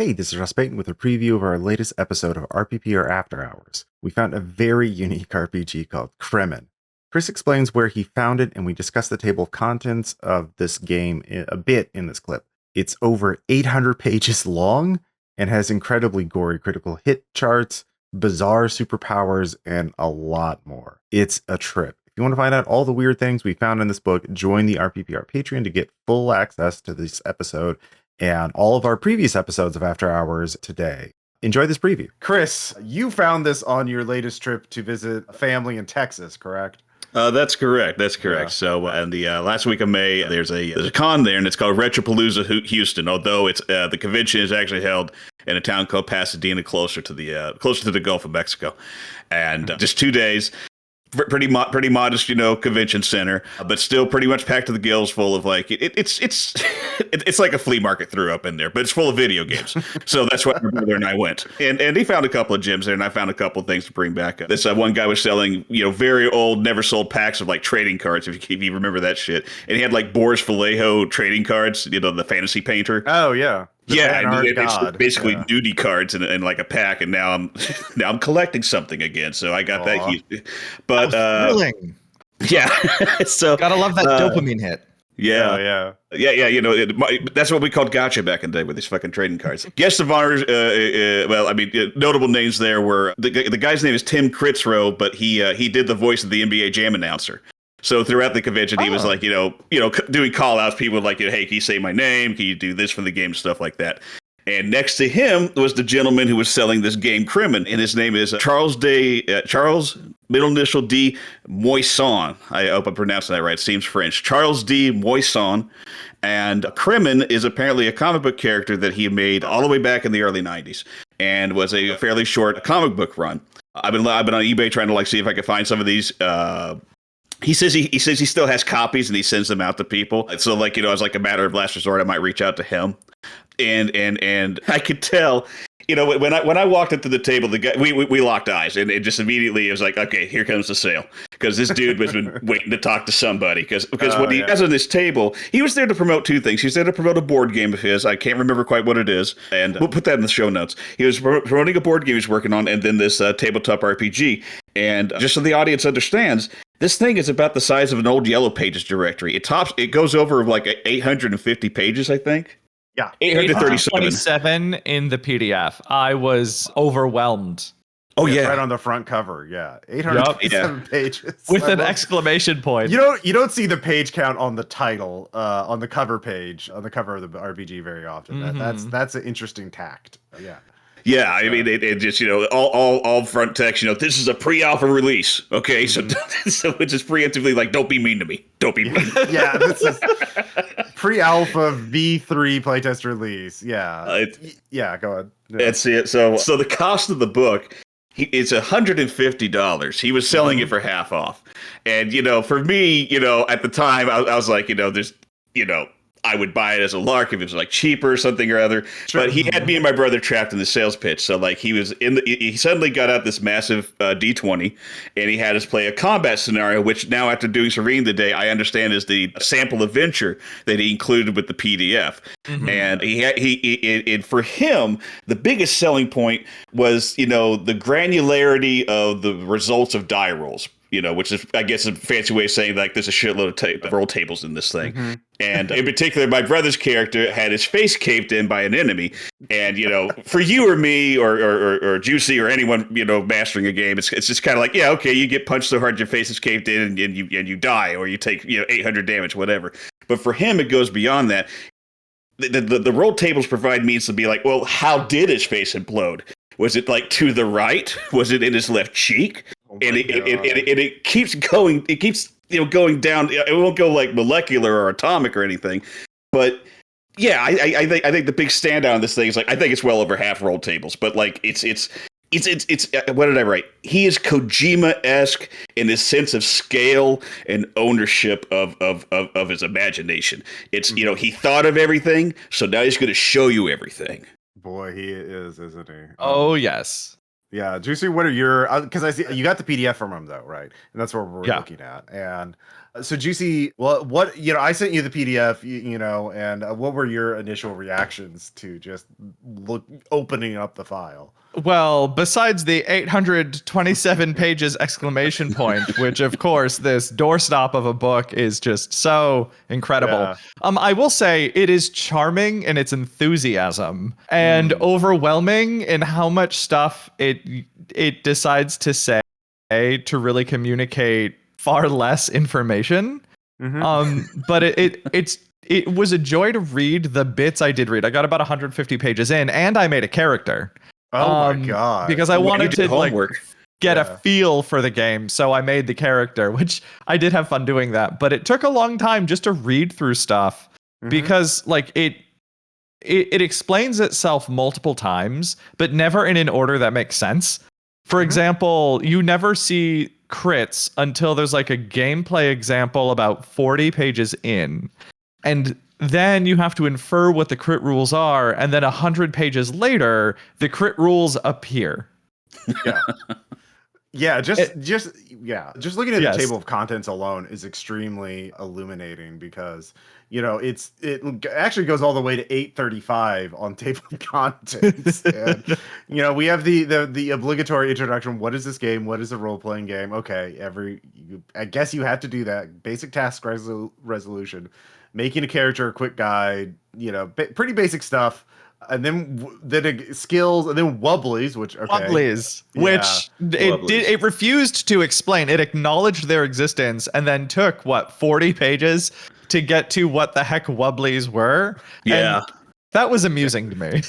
Hey, this is Russ Payton with a preview of our latest episode of RPPR After Hours. We found a very unique RPG called Kremin. Chris explains where he found it, and we discuss the table of contents of this game a bit in this clip. It's over 800 pages long and has incredibly gory critical hit charts, bizarre superpowers, and a lot more. It's a trip. If you want to find out all the weird things we found in this book, join the RPPR Patreon to get full access to this episode and all of our previous episodes of After Hours today. Enjoy this preview. Chris, you found this on your latest trip to visit a family in Texas, correct? That's correct. Yeah. So, in the last week of May, there's a con there, and it's called Retropalooza Houston. Although it's the convention is actually held in a town called Pasadena, closer to the Gulf of Mexico, and just 2 days. Pretty modest, convention center, but still pretty much packed to the gills, full of like it's like a flea market threw up in there, but it's full of video games. So that's why my brother and I went, and he found a couple of gyms there, and I found a couple of things to bring back. This one guy was selling very old, never sold packs of like trading cards, if you remember that shit, and he had like Boris Vallejo trading cards, the fantasy painter. Oh yeah. It's basically nudie cards in like a pack, and now I'm collecting something again. So I got that. But thrilling. Yeah, so gotta love that dopamine hit. Yeah. That's what we called gotcha back in the day with these fucking trading cards. Guest of honors. Notable names there were the guy's name is Tim Kritzrow, but he did the voice of the NBA Jam announcer. So throughout the convention, he was like, doing call outs. People would like, hey, can you say my name? Can you do this for the game? Stuff like that. And next to him was the gentleman who was selling this game, Kremin, and his name is Charles, middle initial D, Moisson. I hope I'm pronouncing that right. It seems French. Charles D. Moisson. And Kremin is apparently a comic book character that he made all the way back in the early 90s and was a fairly short comic book run. I've been on eBay trying to see if I could find some of these. He says he still has copies and he sends them out to people. So as like a matter of last resort, I might reach out to him. And I could tell, when I walked up to the table, the guy we locked eyes, and it just immediately it was like, okay, here comes the sale, because this dude has been waiting to talk to somebody, because what he has on this table, he was there to promote two things. He was there to promote a board game of his. I can't remember quite what it is, and we'll put that in the show notes. He was promoting a board game he's working on, and then this tabletop RPG. And just so the audience understands, this thing is about the size of an old Yellow Pages directory. It goes over like 850 pages, I think. Yeah, 827 in the PDF. I was overwhelmed. Oh yeah, right on the front cover. Yeah, 827 pages with an exclamation point. You don't see the page count on the title, on the cover page, on the cover of the RPG very often. Mm-hmm. That's an interesting tact. Yeah. Yeah, I mean, it just, all front text, this is a pre-alpha release. Okay, so it's just preemptively like, don't be mean to me. Don't be mean. Yeah, this is pre-alpha V3 playtest release. Yeah. Go on. Yeah. That's it. So the cost of the book, it's $150. He was selling it for half off. And, for me, at the time, I was like, there's, I would buy it as a lark if it was like cheaper or something or other. Sure. But he had me and my brother trapped in the sales pitch. So he suddenly got out this massive D20, and he had us play a combat scenario, which now after doing some reading today, I understand is the sample adventure that he included with the PDF. Mm-hmm. And he for him, the biggest selling point was, the granularity of the results of die rolls. Which is, I guess, a fancy way of saying like there's a shitload of roll tables in this thing. Mm-hmm. And in particular, my brother's character had his face caved in by an enemy. And, for you or me or Juicy or anyone, mastering a game, it's just kind of like, yeah, okay, you get punched so hard your face is caved in and you die, or you take 800 damage, whatever. But for him, it goes beyond that. The roll tables provide means to be like, well, how did his face implode? Was it like to the right? Was it in his left cheek? And it keeps going. It keeps going down. It won't go like molecular or atomic or anything. But yeah, I think the big standout on this thing is like I think it's well over half roll tables. But like it's what did I write? He is Kojima-esque in his sense of scale and ownership of his imagination. It's he thought of everything, so now he's going to show you everything. Boy, he is, isn't he? Oh yes. Yeah, Juicy, what are your? Because I see you got the PDF from him though, right? And that's what we're Yeah. looking at. And so, Juicy, well, what I sent you the PDF, and what were your initial reactions to just opening up the file? Well, besides the 827 pages exclamation point, which of course this doorstop of a book is just so incredible. Yeah. I will say it is charming in its enthusiasm and overwhelming in how much stuff it decides to say to really communicate far less information. But it was a joy to read the bits I did read. I got about 150 pages in, and I made a character. Oh my god! Because I Well, you wanted did to like homework. get Yeah. a feel for the game, so I made the character, which I did have fun doing that. But it took a long time just to read through stuff because like it explains itself multiple times, but never in an order that makes sense. For example, you never see crits until there's like a gameplay example about 40 pages in. And then you have to infer what the crit rules are, and then 100 pages later, the crit rules appear. Yeah. Yeah, just looking at Yes. the table of contents alone is extremely illuminating because it actually goes all the way to 835 on table of contents. And we have the obligatory introduction. What is this game? What is a role playing game? Okay, I guess you have to do that. Basic task resolution, making a character, a quick guide. Pretty basic stuff. And then skills, and then wobblies, which Wobblies, Yeah. which it refused to explain. It acknowledged their existence and then took 40 pages to get to what the heck wobblies were. Yeah. And that was amusing to me.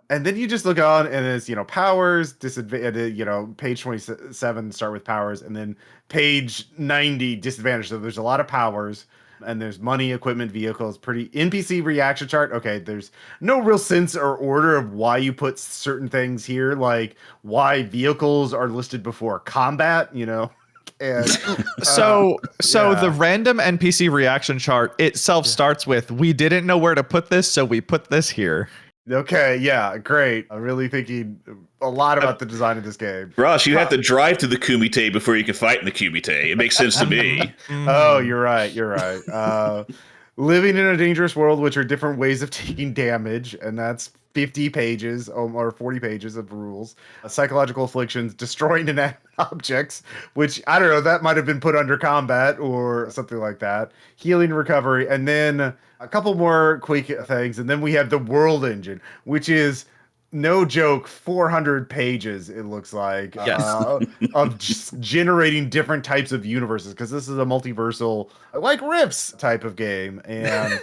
And then you just look on, and it's powers, disadvantage. Page 27 start with powers, and then page 90 disadvantage. So there's a lot of powers. And there's money, equipment, vehicles, pretty NPC reaction chart. Okay, there's no real sense or order of why you put certain things here, like why vehicles are listed before combat, And So yeah. the random NPC reaction chart itself starts with, we didn't know where to put this, so we put this here. Okay, yeah, great. I'm really thinking a lot about the design of this game. Ross, you have to drive to the Kumite before you can fight in the Kumite. It makes sense to me. Oh, you're right. You're right. Living in a dangerous world, which are different ways of taking damage, and that's 50 pages or 40 pages of rules. Psychological afflictions, destroying inanimate objects, which I don't know, that might have been put under combat or something like that. Healing, recovery, and then a couple more quick things, and then we have the world engine, which is no joke, 400 pages, it looks like, Yes. of just generating different types of universes, because this is a multiversal, like Rifts type of game. And